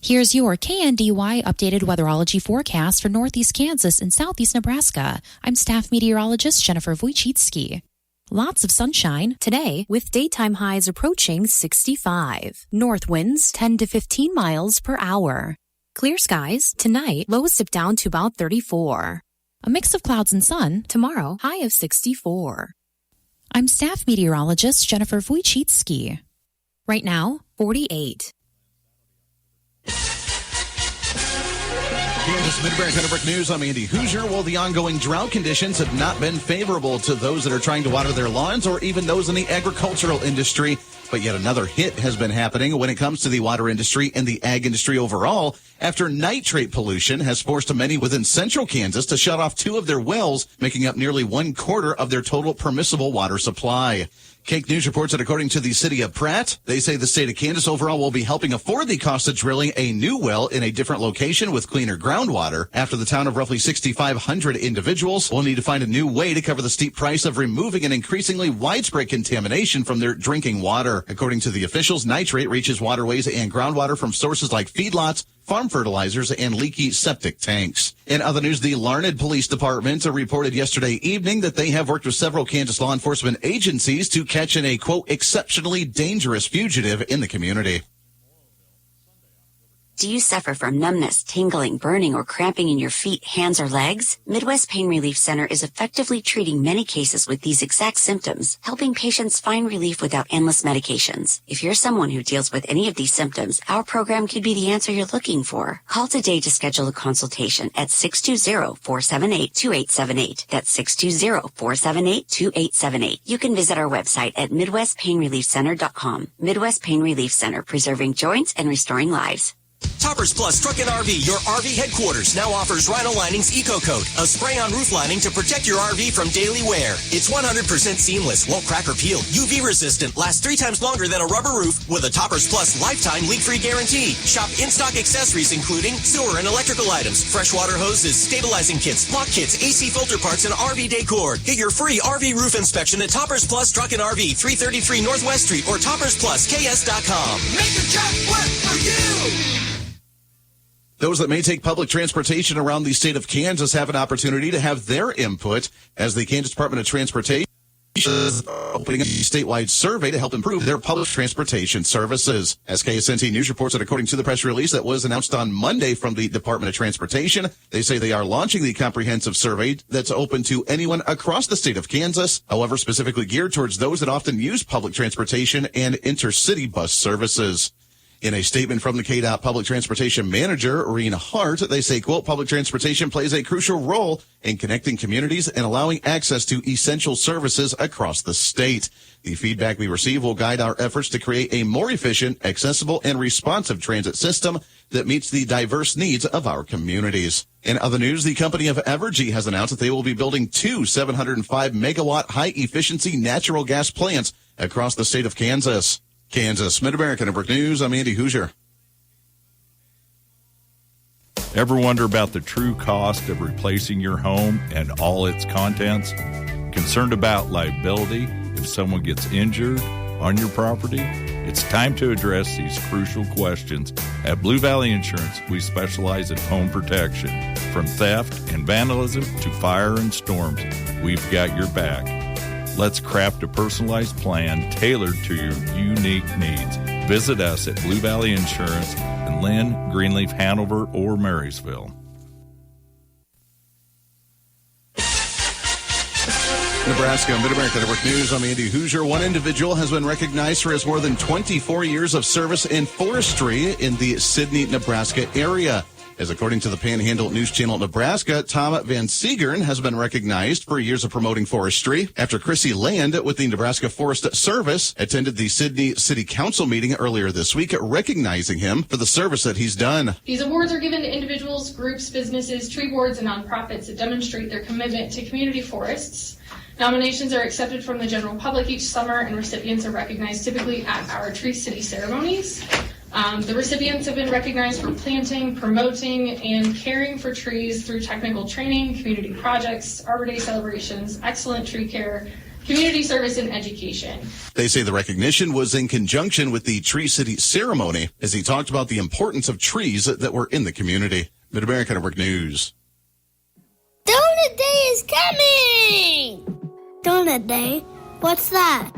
Here's your KNDY updated weatherology forecast for northeast Kansas and southeast Nebraska. I'm staff meteorologist Jennifer Wojcicki. Lots of sunshine today with daytime highs approaching 65. North winds 10 to 15 miles per hour. Clear skies tonight, lows dip down to about 34. A mix of clouds and sun tomorrow, high of 64. I'm staff meteorologist Jennifer Wojcicki. Right now, 48. Kansas Mid-America News, I'm Andy Hoosier. Well, the ongoing drought conditions have not been favorable to those that are trying to water their lawns or even those in the agricultural industry. But yet another hit has been happening when it comes to the water industry and the ag industry overall after nitrate pollution has forced many within central Kansas to shut off 2 of their wells, making up nearly 1/4 of their total permissible water supply. Cake News reports that according to the city of Pratt, they say the state of Kansas overall will be helping afford the cost of drilling a new well in a different location with cleaner groundwater after the town of roughly 6,500 individuals will need to find a new way to cover the steep price of removing an increasingly widespread contamination from their drinking water. According to the officials, nitrate reaches waterways and groundwater from sources like feedlots, farm fertilizers, and leaky septic tanks. In other news, the Larned Police Department reported yesterday evening that they have worked with several Kansas law enforcement agencies to catch a, quote, exceptionally dangerous fugitive in the community. Do you suffer from numbness, tingling, burning, or cramping in your feet, hands, or legs? Midwest Pain Relief Center is effectively treating many cases with these exact symptoms, helping patients find relief without endless medications. If you're someone who deals with any of these symptoms, our program could be the answer you're looking for. Call today to schedule a consultation at 620-478-2878. That's 620-478-2878. You can visit our website at MidwestPainReliefCenter.com. Midwest Pain Relief Center, preserving joints and restoring lives. Toppers Plus Truck and RV, your RV headquarters, now offers Rhino Linings Eco Coat, a spray-on roof lining to protect your RV from daily wear. It's 100% seamless, won't crack or peel, UV resistant, lasts 3 times longer than a rubber roof with a Toppers Plus lifetime leak-free guarantee. Shop in-stock accessories including sewer and electrical items, freshwater hoses, stabilizing kits, lock kits, AC filter parts, and RV decor. Get your free RV roof inspection at Toppers Plus Truck and RV, 333 Northwest Street or toppersplusks.com. Make the truck work for you! Those that may take public transportation around the state of Kansas have an opportunity to have their input as the Kansas Department of Transportation is opening a statewide survey to help improve their public transportation services. As KSNT News reports that according to the press release that was announced on Monday from the Department of Transportation, they say they are launching the comprehensive survey that's open to anyone across the state of Kansas, however specifically geared towards those that often use public transportation and intercity bus services. In a statement from the KDOT Public Transportation Manager, Rena Hart, they say, quote, public transportation plays a crucial role in connecting communities and allowing access to essential services across the state. The feedback we receive will guide our efforts to create a more efficient, accessible, and responsive transit system that meets the diverse needs of our communities. In other news, the company of Evergy has announced that they will be building 2 705-megawatt high-efficiency natural gas plants across the state of Kansas. Kansas Mid-America Network News, I'm Andy Hoosier. Ever wonder about the true cost of replacing your home and all its contents? Concerned about liability if someone gets injured on your property? It's time to address these crucial questions. At Blue Valley Insurance, we specialize in home protection. From theft and vandalism to fire and storms, we've got your back. Let's craft a personalized plan tailored to your unique needs. Visit us at Blue Valley Insurance in Lynn, Greenleaf, Hanover, or Marysville. Nebraska Mid-America Network News, I'm Andy Hoosier. One individual has been recognized for his more than 24 years of service in forestry in the Sidney, Nebraska area. As according to the Panhandle News Channel Nebraska, Tom Van Seegern has been recognized for years of promoting forestry after Chrissy Land with the Nebraska Forest Service attended the Sidney City Council meeting earlier this week, recognizing him for the service that he's done. These awards are given to individuals, groups, businesses, tree boards, and nonprofits that demonstrate their commitment to community forests. Nominations are accepted from the general public each summer, and recipients are recognized typically at our Tree City ceremonies. The recipients have been recognized for planting, promoting, and caring for trees through technical training, community projects, Arbor Day celebrations, excellent tree care, community service, and education. They say the recognition was in conjunction with the Tree City ceremony as he talked about the importance of trees that were in the community. Mid-America Network News. Donut Day is coming! Donut Day? What's that?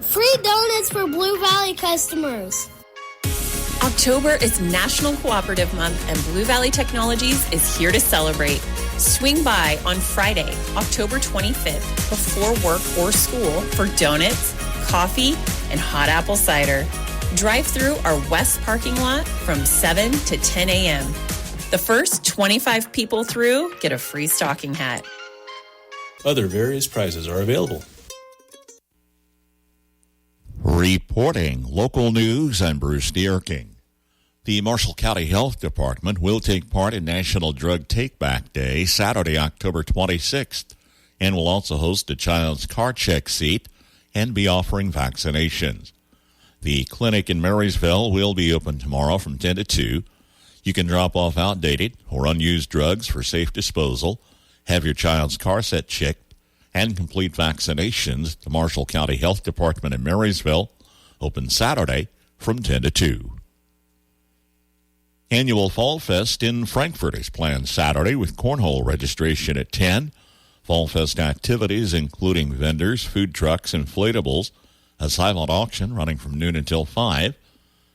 Free donuts for Blue Valley customers. October is National Cooperative Month, and Blue Valley Technologies is here to celebrate. Swing by on Friday, October 25th, before work or school for donuts, coffee, and hot apple cider. Drive through our west parking lot from 7 to 10 a.m. The first 25 people through get a free stocking hat. Other various prizes are available. Reporting local news, I'm Bruce Dierking. The Marshall County Health Department will take part in National Drug Take-Back Day, Saturday, October 26th, and will also host a child's car check seat and be offering vaccinations. The clinic in Marysville will be open tomorrow from 10 to 2. You can drop off outdated or unused drugs for safe disposal, have your child's car set checked, and complete vaccinations at the Marshall County Health Department in Marysville, open Saturday from 10 to 2. Annual Fall Fest in Frankfort is planned Saturday with cornhole registration at 10. Fall Fest activities including vendors, food trucks, inflatables, a silent auction running from noon until 5.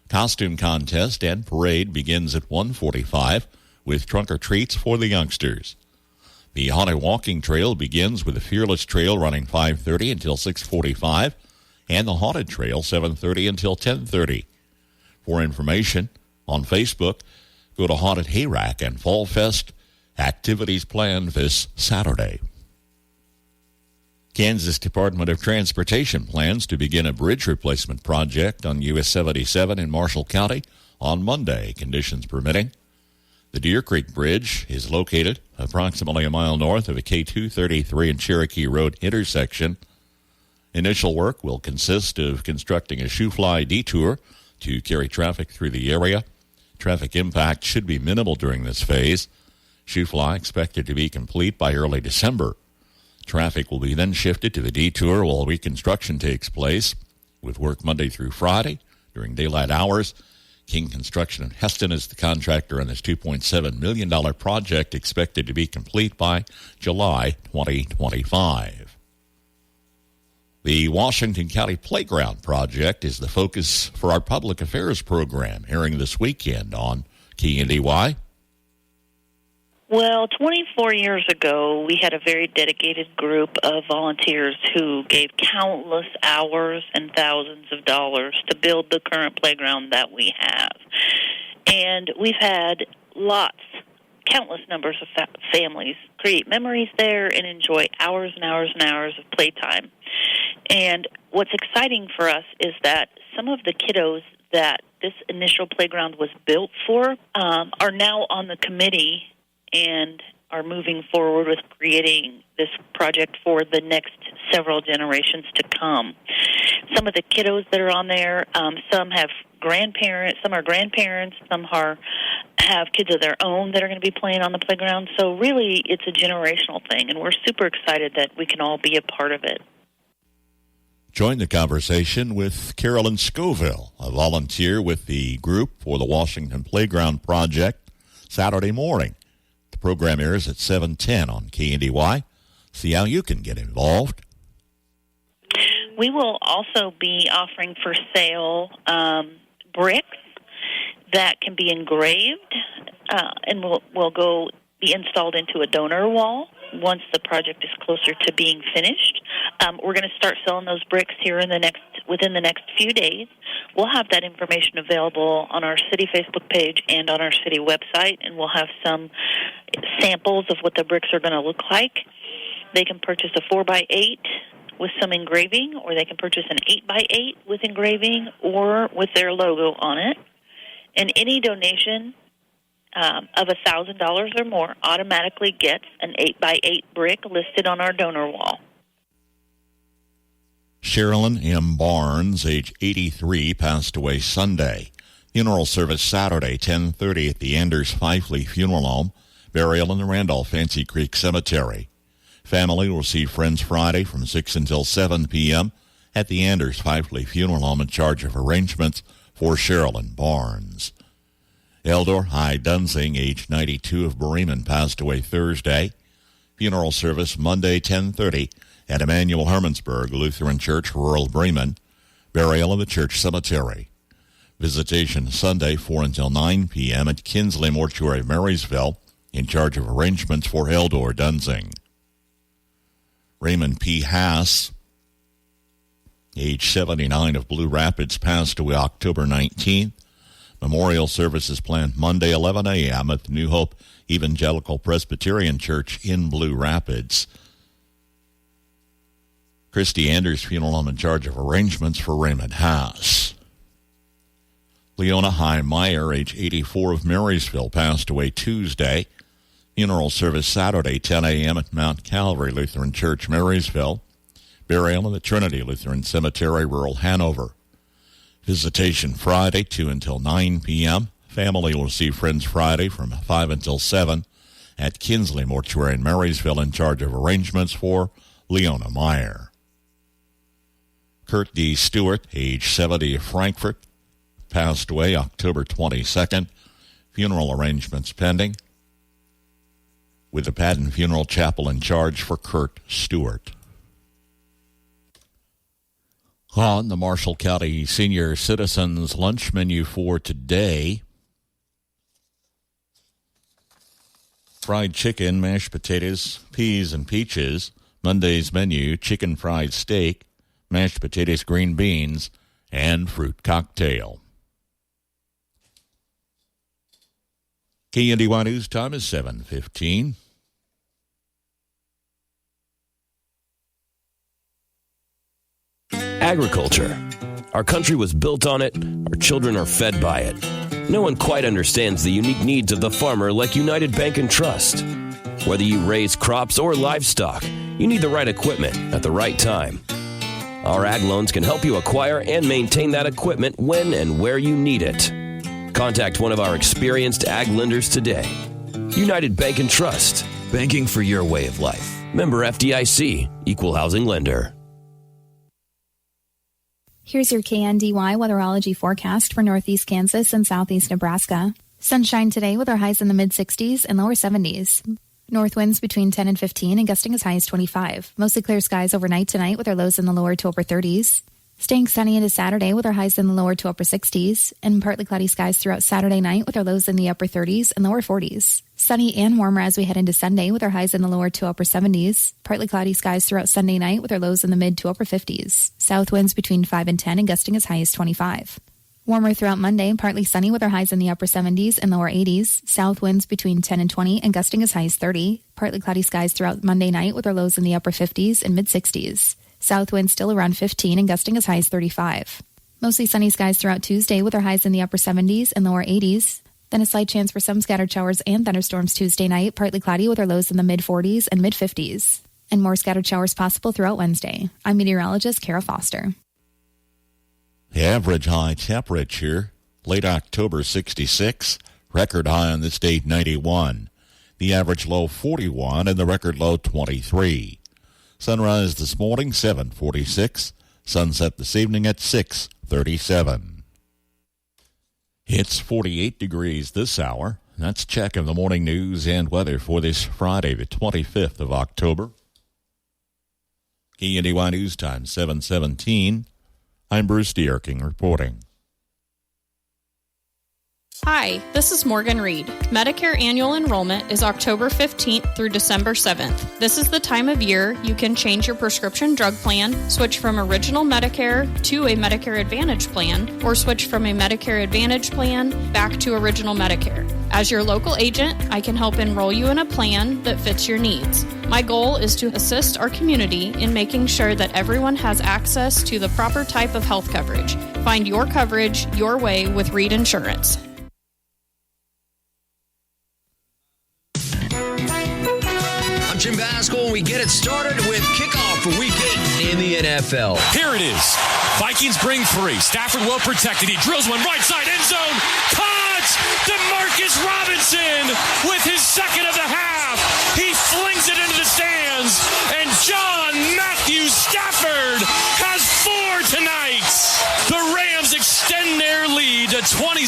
Costume contest and parade begins at 1:45 with trunk or treats for the youngsters. The Haunted Walking Trail begins with the Fearless Trail running 5:30 until 6:45 and the Haunted Trail 7:30 until 10:30. For information on Facebook, go to Haunted Hayrack and Fall Fest activities planned this Saturday. Kansas Department of Transportation plans to begin a bridge replacement project on US 77 in Marshall County on Monday, conditions permitting. The Deer Creek Bridge is located approximately a mile north of a K233 and Cherokee Road intersection. Initial work will consist of constructing a shoe-fly detour to carry traffic through the area. Traffic impact should be minimal during this phase. Shoe-fly expected to be complete by early December. Traffic will be then shifted to the detour while reconstruction takes place, with work Monday through Friday during daylight hours. King Construction in Heston is the contractor on this $2.7 million project, expected to be complete by July 2025. The Washington County Playground Project is the focus for our public affairs program, airing this weekend on KNDY. Well, 24 years ago, we had a very dedicated group of volunteers who gave countless hours and thousands of dollars to build the current playground that we have. And we've had countless numbers of families create memories there and enjoy hours and hours and hours of playtime. And what's exciting for us is that some of the kiddos that this initial playground was built for are now on the committee and are moving forward with creating this project for the next several generations to come. Some of the kiddos that are on there, some have grandparents, some are grandparents, some have kids of their own that are going to be playing on the playground. So really, it's a generational thing, and we're super excited that we can all be a part of it. Join the conversation with Carolyn Scoville, a volunteer with the group for the Washington Playground Project, Saturday morning. The program airs at 7:10 on KNDY. See how you can get involved. We will also be offering for sale bricks that can be engraved and will be installed into a donor wall once the project is closer to being finished. We're going to start selling those bricks here within the next few days. We'll have that information available on our city Facebook page and on our city website, and we'll have some samples of what the bricks are going to look like. They can purchase a 4x8 with some engraving, or they can purchase an 8x8 with engraving or with their logo on it. And any donation of $1,000 or more automatically gets an 8x8 brick listed on our donor wall. Sherilyn M. Barnes, age 83, passed away Sunday. Funeral service Saturday, 10:30 at the Anders Fifley Funeral Home. Burial in the Randolph Fancy Creek Cemetery. Family will see friends Friday from 6 until 7 p.m. at the Anders Pfeiffer Funeral Home in charge of arrangements for Sherilyn Barnes. Eldor High Dunsing, age 92 of Bremen, passed away Thursday. Funeral service Monday 10:30 at Emmanuel Hermannsburg Lutheran Church, rural Bremen. Burial in the church cemetery. Visitation Sunday 4 until 9 p.m. at Kinsley Mortuary, Marysville, in charge of arrangements for Eldor Dunsing. Raymond P. Haas, age 79 of Blue Rapids, passed away October 19th. Memorial service is planned Monday 11 a.m. at the New Hope Evangelical Presbyterian Church in Blue Rapids. Christy Anders Funeral Home in charge of arrangements for Raymond Haas. Leona High Meyer, age 84 of Marysville, passed away Tuesday. Funeral service Saturday 10 a.m. at Mount Calvary Lutheran Church, Marysville. Burial in the Trinity Lutheran Cemetery, rural Hanover. Visitation Friday 2 until 9 p.m. Family will see friends Friday from 5 until 7 at Kinsley Mortuary in Marysville in charge of arrangements for Leona Meyer. Kurt D. Stewart, age 70 of Frankfort, passed away October 22nd. Funeral arrangements pending, with the Padden Funeral Chapel in charge for Kurt Stewart. On the Marshall County Senior Citizens Lunch menu for today: fried chicken, mashed potatoes, peas, and peaches. Monday's menu: chicken fried steak, mashed potatoes, green beans, and fruit cocktail. KNDY News time is 7:15. Agriculture. Our country was built on it. Our children are fed by it. No one quite understands the unique needs of the farmer like United Bank and Trust. Whether you raise crops or livestock, you need the right equipment at the right time. Our ag loans can help you acquire and maintain that equipment when and where you need it. Contact one of our experienced ag lenders today. United Bank and Trust. Banking for your way of life. Member FDIC. Equal housing lender. Here's your KNDY weatherology forecast for northeast Kansas and southeast Nebraska. Sunshine today with our highs in the mid-60s and lower 70s. North winds between 10 and 15 and gusting as high as 25. Mostly clear skies overnight tonight with our lows in the lower to upper 30s. Staying sunny into Saturday with our highs in the lower to upper 60s, and partly cloudy skies throughout Saturday night with our lows in the upper 30s and lower 40s. Sunny and warmer as we head into Sunday with our highs in the lower to upper 70s. Partly cloudy skies throughout Sunday night with our lows in the mid to upper 50s. South winds between 5 and 10 and gusting as high as 25. Warmer throughout Monday, partly sunny with our highs in the upper 70s and lower 80s. South winds between 10 and 20 and gusting as high as 30. Partly cloudy skies throughout Monday night with our lows in the upper 50s and mid 60s. South winds still around 15 and gusting as high as 35. Mostly sunny skies throughout Tuesday with our highs in the upper 70s and lower 80s. Then a slight chance for some scattered showers and thunderstorms Tuesday night, partly cloudy with our lows in the mid 40s and mid 50s. And more scattered showers possible throughout Wednesday. I'm meteorologist Kara Foster. The average high temperature, late October 66, record high on this date 91. The average low 41 and the record low 23. Sunrise this morning 7:46. Sunset this evening at 6:37. It's 48 degrees this hour. That's a check of the morning news and weather for this Friday, the 25th of October. KNDY News Time 7:17. I'm Bruce Dierking reporting. Hi, this is Morgan Reed. Medicare annual enrollment is October 15th through December 7th. This is the time of year you can change your prescription drug plan, switch from Original Medicare to a Medicare Advantage plan, or switch from a Medicare Advantage plan back to Original Medicare. As your local agent, I can help enroll you in a plan that fits your needs. My goal is to assist our community in making sure that everyone has access to the proper type of health coverage. Find your coverage your way with Reed Insurance. I'm Jim Baskell, and we get it started with kickoff for Week 8 in the NFL. Here it is. Vikings bring 3. Stafford well protected. He drills one right side end zone. Caught! DeMarcus Robinson with his second of the half. He flings it into the stands.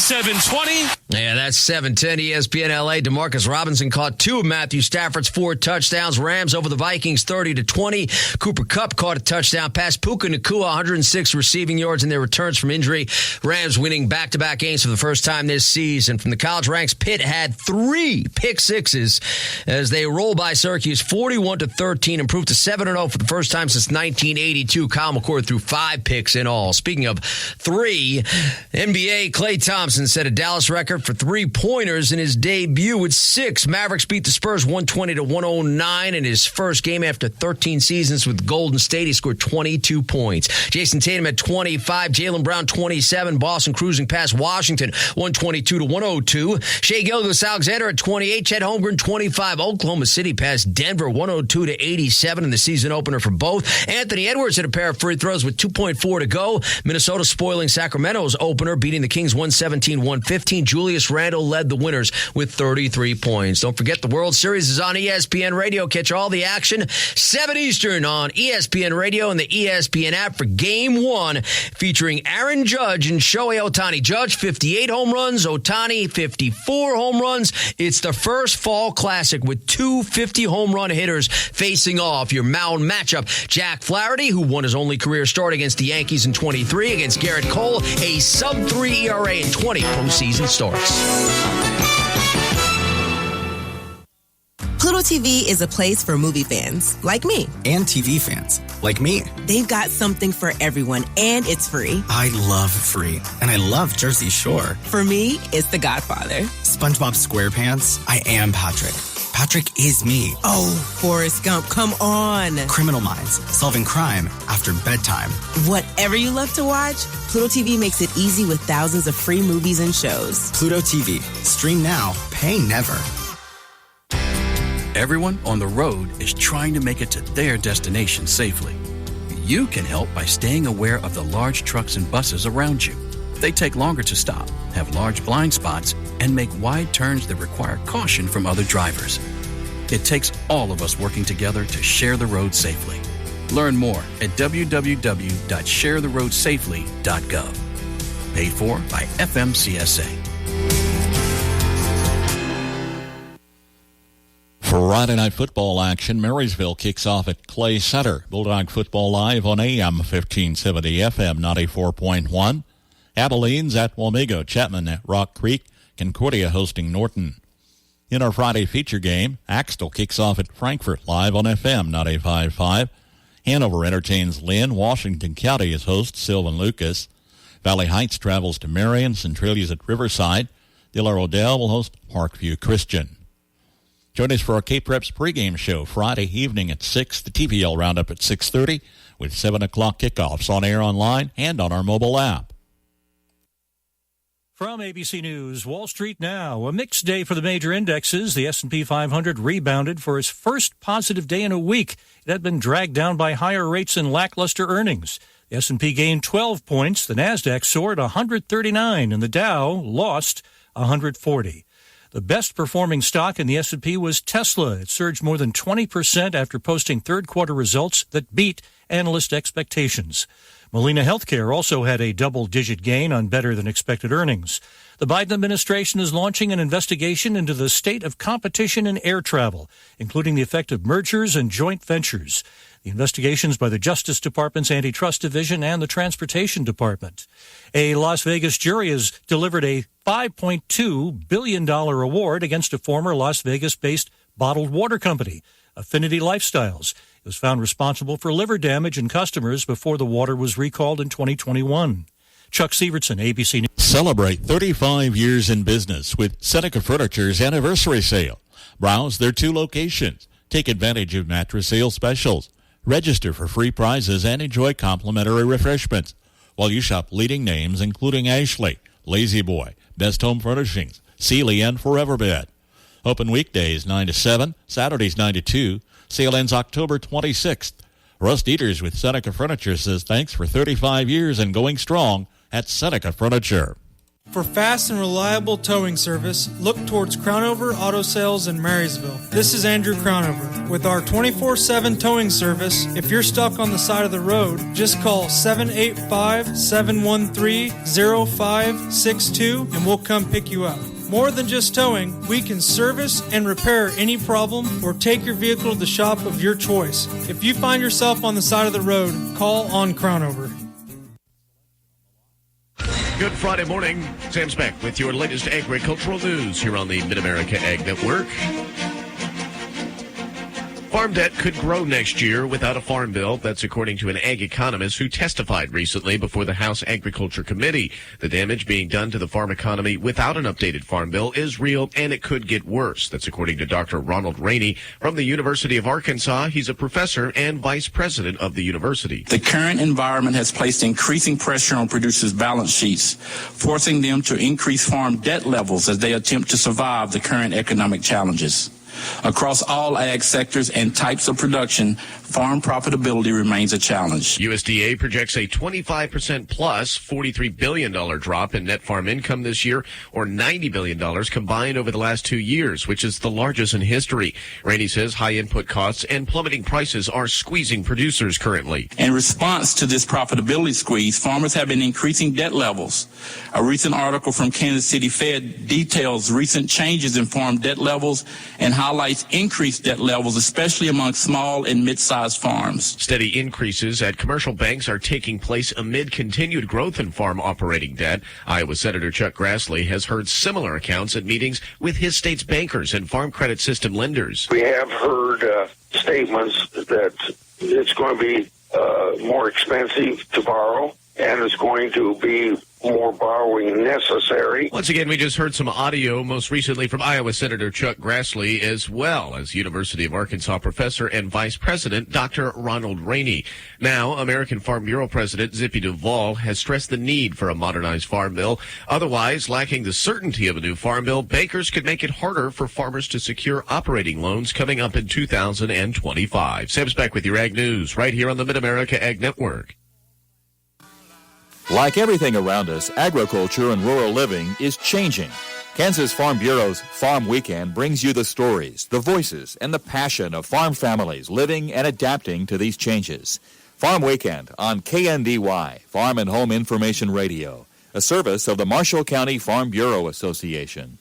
720. Yeah, that's 710 ESPN LA. DeMarcus Robinson caught 2 of Matthew Stafford's 4 touchdowns. Rams over the Vikings 30-20. Cooper Kupp caught a touchdown pass. Puka Nacua 106 receiving yards in their returns from injury. Rams winning back-to-back games for the first time this season. From the college ranks, Pitt had 3 pick sixes as they roll by Syracuse 41-13, improved to 7-0 for the first time since 1982. Kyle McCord threw 5 picks in all. Speaking of 3, NBA Klay Thompson set a Dallas record for 3-pointers in his debut with 6. Mavericks beat the Spurs 120-109 in his first game after 13 seasons with Golden State. He scored 22 points. Jason Tatum had 25. Jaylen Brown 27. Boston cruising past Washington 122-102. Shai Gilgeous-Alexander at 28. Chet Holmgren 25. Oklahoma City passed Denver 102-87 in the season opener for both. Anthony Edwards hit a pair of free throws with 2.4 to go. Minnesota spoiling Sacramento's opener, beating the Kings 117-115. Julius Randle led the winners with 33 points. Don't forget the World Series is on ESPN Radio. Catch all the action 7 Eastern on ESPN Radio and the ESPN app for Game 1 featuring Aaron Judge and Shohei Ohtani. Judge 58 home runs, Ohtani 54 home runs. It's the first fall classic with 2 50-home run hitters facing off. Your mound matchup, Jack Flaherty, who won his only career start against the Yankees in 23, against Garrett Cole, a sub-3 ERA in 20 postseason starts. Pluto TV is a place for movie fans like me. And TV fans like me. They've got something for everyone, and it's free. I love free, and I love Jersey Shore. For me, it's The Godfather. SpongeBob SquarePants, I am Patrick. Patrick is me. Oh, Forrest Gump, come on. Criminal Minds, solving crime after bedtime. Whatever you love to watch, Pluto TV makes it easy with thousands of free movies and shows. Pluto TV. Stream now, pay never. Everyone on the road is trying to make it to their destination safely. You can help by staying aware of the large trucks and buses around you. They take longer to stop, have large blind spots, and make wide turns that require caution from other drivers. It takes all of us working together to share the road safely. Learn more at www.sharetheroadsafely.gov. Paid for by FMCSA. For Friday Night Football action, Marysville kicks off at Clay Center. Bulldog Football live on AM 1570, FM 94.1. Abilene's at Wamego, Chapman at Rock Creek, Concordia hosting Norton. In our Friday feature game, Axtell kicks off at Frankfort live on FM 95.5. Hanover entertains Lynn. Washington County is host Sylvan Lucas. Valley Heights travels to Marion. Centralia's at Riverside. Diller Odell will host Parkview Christian. Join us for our K-Preps pregame show Friday evening at 6. The TPL roundup at 6:30 with 7 o'clock kickoffs on air, online, and on our mobile app. From ABC News, Wall Street now. A mixed day for the major indexes. The S&P 500 rebounded for its first positive day in a week. It had been dragged down by higher rates and lackluster earnings. The S&P gained 12 points. The Nasdaq soared 139, and the Dow lost 140. The best-performing stock in the S&P was Tesla. It surged more than 20% after posting third-quarter results that beat analyst expectations. Molina Healthcare also had a double-digit gain on better-than-expected earnings. The Biden administration is launching an investigation into the state of competition in air travel, including the effect of mergers and joint ventures. The investigations by the Justice Department's Antitrust Division and the Transportation Department. A Las Vegas jury has delivered a $5.2 billion award against a former Las Vegas-based bottled water company, Affinity Lifestyles. It was found responsible for liver damage in customers before the water was recalled in 2021. Chuck Sievertson, ABC News. Celebrate 35 years in business with Seneca Furniture's anniversary sale. Browse their 2 locations. Take advantage of mattress sale specials. Register for free prizes and enjoy complimentary refreshments while you shop leading names including Ashley, Lazy Boy, Best Home Furnishings, Sealy, and Forever Bed. Open weekdays 9 to 7, Saturdays 9 to 2. Sale ends October 26th. Russ Dieters with Seneca Furniture says thanks for 35 years and going strong at Seneca Furniture. For fast and reliable towing service, look towards Crownover Auto Sales in Marysville. This is Andrew Crownover. With our 24/7 towing service, if you're stuck on the side of the road, just call 785-713-0562 and we'll come pick you up. More than just towing, we can service and repair any problem or take your vehicle to the shop of your choice. If you find yourself on the side of the road, call on Crownover. Good Friday morning. Sam Speck with your latest agricultural news here on the Mid-America Ag Network. Farm debt could grow next year without a farm bill. That's according to an ag economist who testified recently before the House Agriculture Committee. The damage being done to the farm economy without an updated farm bill is real, and it could get worse. That's according to Dr. Ronald Rainey from the University of Arkansas. He's a professor and vice president of the university. The current environment has placed increasing pressure on producers' balance sheets, forcing them to increase farm debt levels as they attempt to survive the current economic challenges. Across all ag sectors and types of production, farm profitability remains a challenge. USDA projects a 25% plus $43 billion drop in net farm income this year, or $90 billion combined over the last 2 years, which is the largest in history. Rainey says high input costs and plummeting prices are squeezing producers currently. In response to this profitability squeeze, farmers have been increasing debt levels. A recent article from Kansas City Fed details recent changes in farm debt levels and highlights increased debt levels, especially among small and mid-sized farms. Steady increases at commercial banks are taking place amid continued growth in farm operating debt. Iowa Senator Chuck Grassley has heard similar accounts at meetings with his state's bankers and farm credit system lenders. We have heard statements that it's going to be more expensive to borrow, and it's going to be more borrowing necessary. Once again, we just heard some audio, most recently from Iowa Senator Chuck Grassley, as well as University of Arkansas professor and vice president Dr. Ronald Rainey. Now, American Farm Bureau President Zippy Duvall has stressed the need for a modernized farm bill. Otherwise, lacking the certainty of a new farm bill, bankers could make it harder for farmers to secure operating loans coming up in 2025. Sam Speck with your Ag News, right here on the Mid-America Ag Network. Like everything around us, agriculture and rural living is changing. Kansas Farm Bureau's Farm Weekend brings you the stories, the voices, and the passion of farm families living and adapting to these changes. Farm Weekend on KNDY, Farm and Home Information Radio, a service of the Marshall County Farm Bureau Association.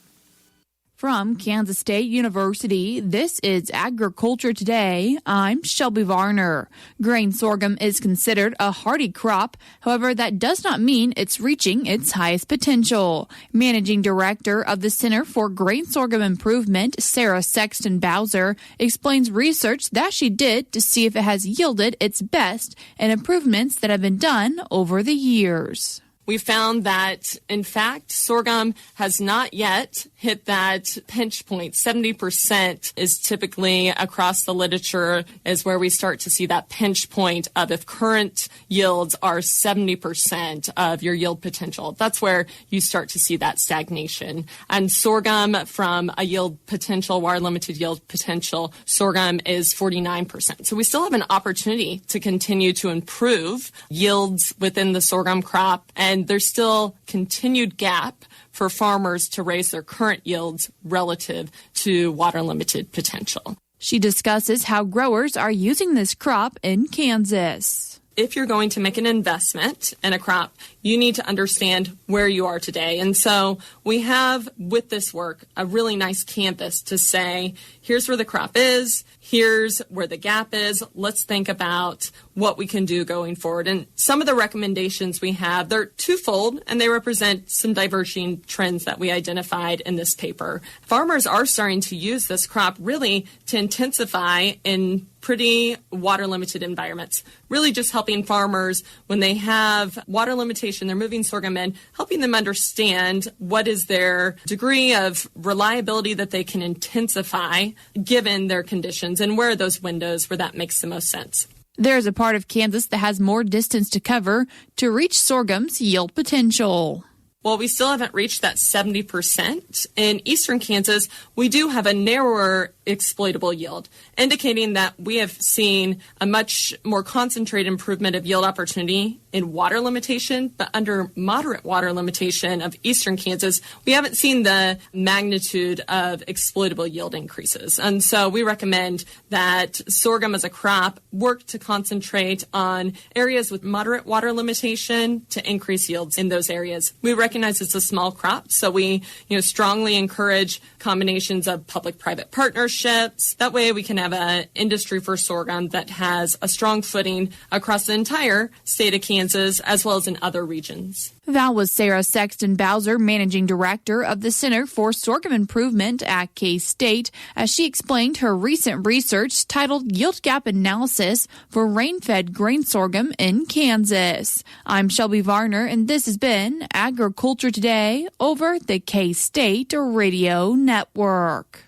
From Kansas State University, this is Agriculture Today. I'm Shelby Varner. Grain sorghum is considered a hardy crop. However, that does not mean it's reaching its highest potential. Managing Director of the Center for Grain Sorghum Improvement, Sarah Sexton Bowser, explains research that she did to see if it has yielded its best and improvements that have been done over the years. We found that, in fact, sorghum has not yet hit that pinch point. 70% is typically across the literature is where we start to see that pinch point of if current yields are 70% of your yield potential. That's where you start to see that stagnation. And sorghum from a yield potential, water limited yield potential, sorghum is 49%. So we still have an opportunity to continue to improve yields within the sorghum crop, and there's still continued gap for farmers to raise their current yields relative to water limited potential. She discusses how growers are using this crop in Kansas. If you're going to make an investment in a crop, you need to understand where you are today. And so we have, with this work, a really nice canvas to say, here's where the crop is, here's where the gap is. Let's think about what we can do going forward. And some of the recommendations we have, they're twofold, and they represent some diverging trends that we identified in this paper. Farmers are starting to use this crop really to intensify in pretty water-limited environments, really just helping farmers when they have water limitation, they're moving sorghum in, helping them understand what is their degree of reliability that they can intensify given their conditions and where are those windows where that makes the most sense. There's a part of Kansas that has more distance to cover to reach sorghum's yield potential. Well, we still haven't reached that 70%. In eastern Kansas, we do have a narrower exploitable yield, indicating that we have seen a much more concentrated improvement of yield opportunity in water limitation, but under moderate water limitation of eastern Kansas, we haven't seen the magnitude of exploitable yield increases. And so we recommend that sorghum as a crop work to concentrate on areas with moderate water limitation to increase yields in those areas. We recognize it's a small crop, so we strongly encourage combinations of public-private partnerships. That way we can have an industry for sorghum that has a strong footing across the entire state of Kansas as well as in other regions. That was Sarah Sexton Bowser, Managing Director of the Center for Sorghum Improvement at K-State, as she explained her recent research titled Yield Gap Analysis for Rain-Fed Grain Sorghum in Kansas. I'm Shelby Varner, and this has been Agriculture Today over the K-State Radio Network.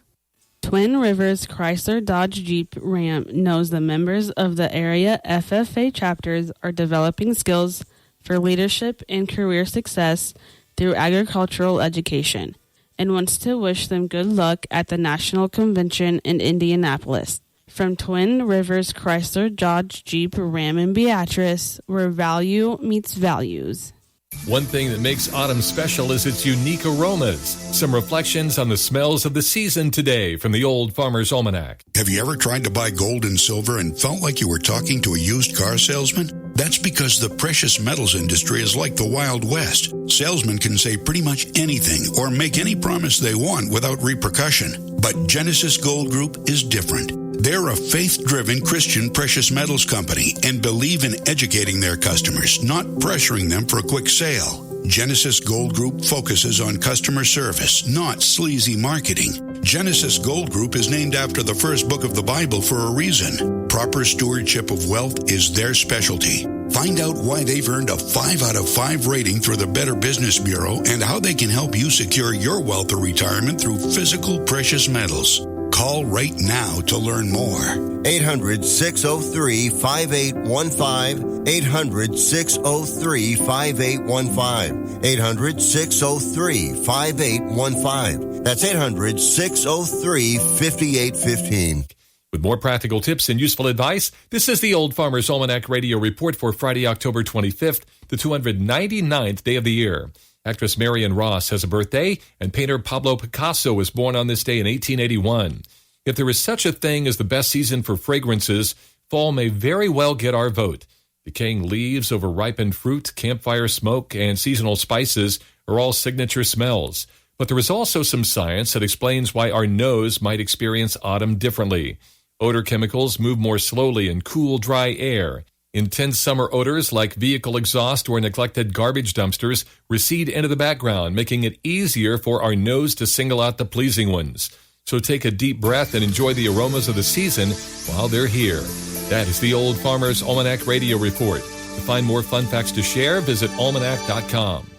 Twin Rivers Chrysler Dodge Jeep Ram knows the members of the area FFA chapters are developing skills for leadership and career success through agricultural education, and wants to wish them good luck at the National Convention in Indianapolis. From Twin Rivers Chrysler Dodge Jeep Ram in Beatrice, where value meets values. One thing that makes autumn special is its unique aromas. Some reflections on the smells of the season today from the Old Farmer's Almanac. Have you ever tried to buy gold and silver and felt like you were talking to a used car salesman? That's because the precious metals industry is like the Wild West. Salesmen can say pretty much anything or make any promise they want without repercussion. But Genesis Gold Group is different. They're a faith-driven Christian precious metals company and believe in educating their customers, not pressuring them for a quick sale. Genesis Gold Group focuses on customer service, not sleazy marketing. Genesis Gold Group is named after the first book of the Bible for a reason. Proper stewardship of wealth is their specialty. Find out why they've earned a 5 out of 5 rating through the Better Business Bureau and how they can help you secure your wealth or retirement through physical precious metals. Call right now to learn more. 800-603-5815. 800-603-5815. 800-603-5815. That's 800-603-5815. With more practical tips and useful advice, this is the Old Farmer's Almanac Radio Report for Friday, October 25th, the 299th day of the year. Actress Marion Ross has a birthday, and painter Pablo Picasso was born on this day in 1881. If there is such a thing as the best season for fragrances, fall may very well get our vote. Decaying leaves over ripened fruit, campfire smoke, and seasonal spices are all signature smells. But there is also some science that explains why our nose might experience autumn differently. Odor chemicals move more slowly in cool, dry air. Intense summer odors like vehicle exhaust or neglected garbage dumpsters recede into the background, making it easier for our nose to single out the pleasing ones. So take a deep breath and enjoy the aromas of the season while they're here. That is the Old Farmer's Almanac Radio Report. To find more fun facts to share, visit almanac.com.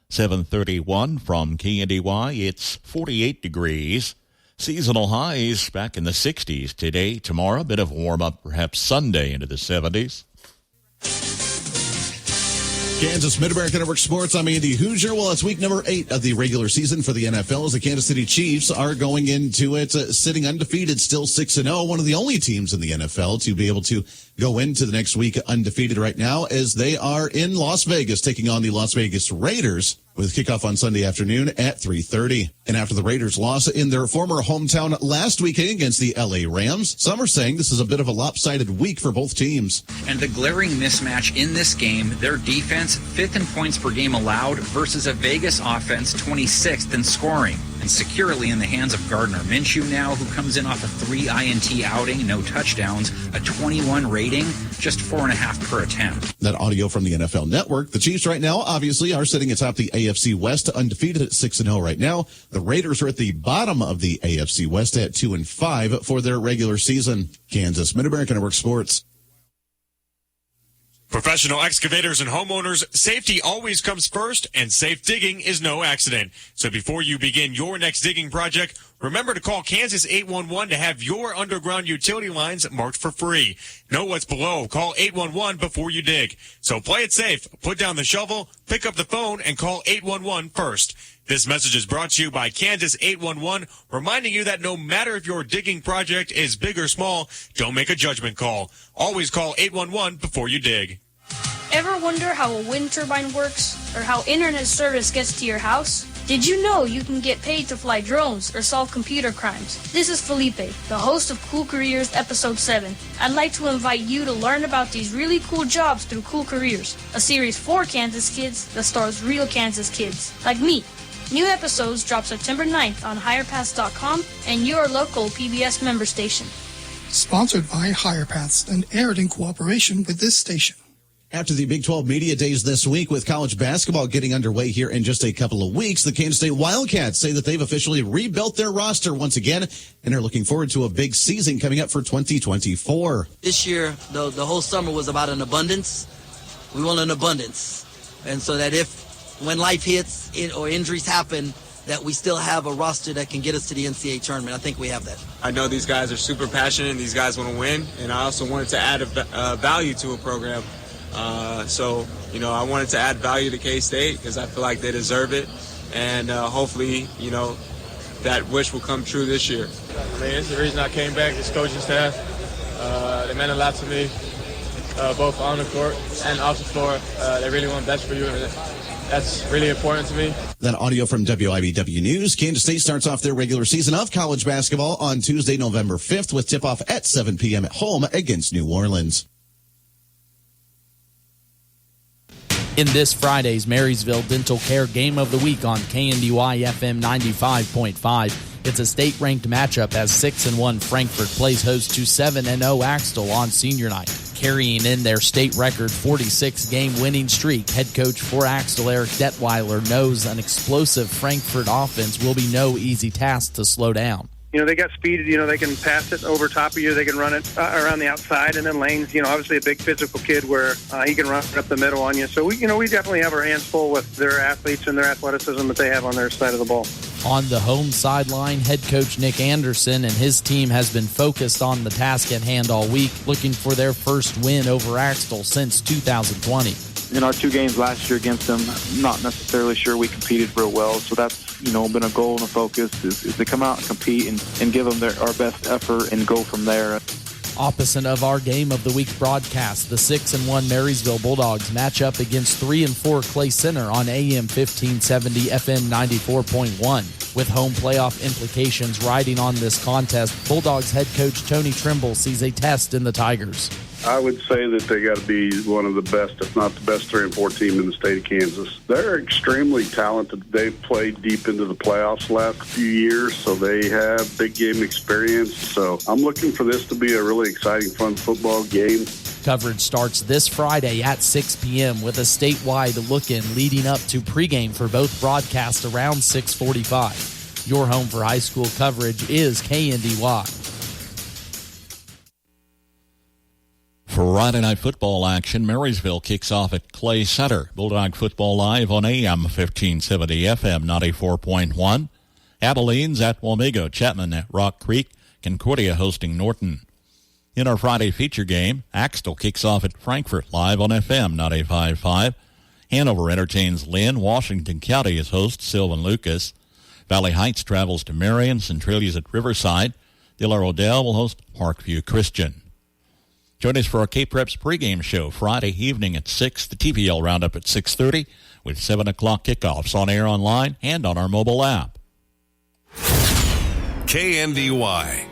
7:31 from KNDY. It's 48 degrees. Seasonal highs back in the 60s today. Tomorrow, a bit of warm up, perhaps Sunday into the 70s. Kansas Mid-American Network Sports. I'm Andy Hoosier. Well, it's week number 8 of the regular season for the NFL as the Kansas City Chiefs are going into it sitting undefeated, still 6-0. One of the only teams in the NFL to be able to go into the next week undefeated right now as they are in Las Vegas taking on the Las Vegas Raiders with kickoff on Sunday afternoon at 3:30. And after the Raiders' loss in their former hometown last weekend against the LA Rams, some are saying this is a bit of a lopsided week for both teams. And the glaring mismatch in this game, their defense 5th in points per game allowed versus a Vegas offense 26th in scoring. And securely in the hands of Gardner Minshew now, who comes in off a 3 INT outing, no touchdowns, a 21 rating, just 4.5 per attempt. That audio from the NFL Network. The Chiefs right now obviously are sitting atop the AFC West, undefeated at 6-0 right now. The Raiders are at the bottom of the AFC West at 2-5 for their regular season. Kansas Mid-American Network Sports. Professional excavators and homeowners, safety always comes first, and safe digging is no accident. So before you begin your next digging project, remember to call Kansas 811 to have your underground utility lines marked for free. Know what's below. Call 811 before you dig. So play it safe. Put down the shovel, pick up the phone, and call 811 first. This message is brought to you by Kansas 811, reminding you that no matter if your digging project is big or small, don't make a judgment call. Always call 811 before you dig. Ever wonder how a wind turbine works or how internet service gets to your house? Did you know you can get paid to fly drones or solve computer crimes? This is Felipe, the host of Cool Careers Episode 7. I'd like to invite you to learn about these really cool jobs through Cool Careers, a series for Kansas kids that stars real Kansas kids, like me. New episodes drop September 9th on HigherPaths.com and your local PBS member station. Sponsored by Higher Paths and aired in cooperation with this station. After the Big 12 Media Days this week, with college basketball getting underway here in just a couple of weeks, the Kansas State Wildcats say that they've officially rebuilt their roster once again and are looking forward to a big season coming up for 2024. This year, the whole summer was about an abundance. We want an abundance. And so that when life hits or injuries happen, that we still have a roster that can get us to the NCAA tournament. I think we have that. I know these guys are super passionate and these guys want to win, and I also wanted to add a value to a program. I wanted to add value to K-State because I feel like they deserve it, and hopefully, that wish will come true this year. I mean, it's the reason I came back, this coaching staff. They meant a lot to me, both on the court and off the floor. They really want best for you, and that's really important to me. That audio from WIBW News. Kansas State starts off their regular season of college basketball on Tuesday, November 5th, with tip-off at 7 p.m. at home against New Orleans. In this Friday's Marysville Dental Care Game of the Week on KNDY FM 95.5, it's a state-ranked matchup as 6-1 Frankfort plays host to 7-0 Axtell on senior night. Carrying in their state record 46-game winning streak, head coach for Axtell Eric Detweiler knows an explosive Frankfort offense will be no easy task to slow down. They got speed. They can pass it over top of you. They can run it around the outside, and then Lane's, obviously a big physical kid where he can run up the middle on you. So we definitely have our hands full with their athletes and their athleticism that they have on their side of the ball. On the home sideline, head coach Nick Anderson and his team has been focused on the task at hand all week, looking for their first win over Axtell since 2020. In our 2 games last year against them, I'm not necessarily sure we competed real well, so that's been a goal and a focus is to come out and compete and give them our best effort and go from there. Opposite of our Game of the Week broadcast, the 6-1 Marysville Bulldogs match up against 3-4 Clay Center on AM 1570 FM 94.1. With home playoff implications riding on this contest, Bulldogs head coach Tony Trimble sees a test in the Tigers. I would say that they got to be one of the best, if not the best 3-4 team in the state of Kansas. They're extremely talented. They've played deep into the playoffs the last few years, so they have big game experience. So I'm looking for this to be a really exciting, fun football game. Coverage starts this Friday at 6 p.m. with a statewide look-in leading up to pregame for both broadcasts around 6:45. Your home for high school coverage is KNDY. For Friday night football action, Marysville kicks off at Clay Center. Bulldog football live on AM 1570 FM 94.1. Abilene's at Wamego, Chapman at Rock Creek, Concordia hosting Norton. In our Friday feature game, Axtell kicks off at Frankfort live on FM 95.5. Hanover entertains Lynn. Washington County is host Sylvan Lucas. Valley Heights travels to Marion. Centralia's at Riverside. Diller Odell will host Parkview Christian. Join us for our K-Preps pregame show Friday evening at 6. The TVL roundup at 6:30 with 7 o'clock kickoffs on air, online, and on our mobile app. KNDY.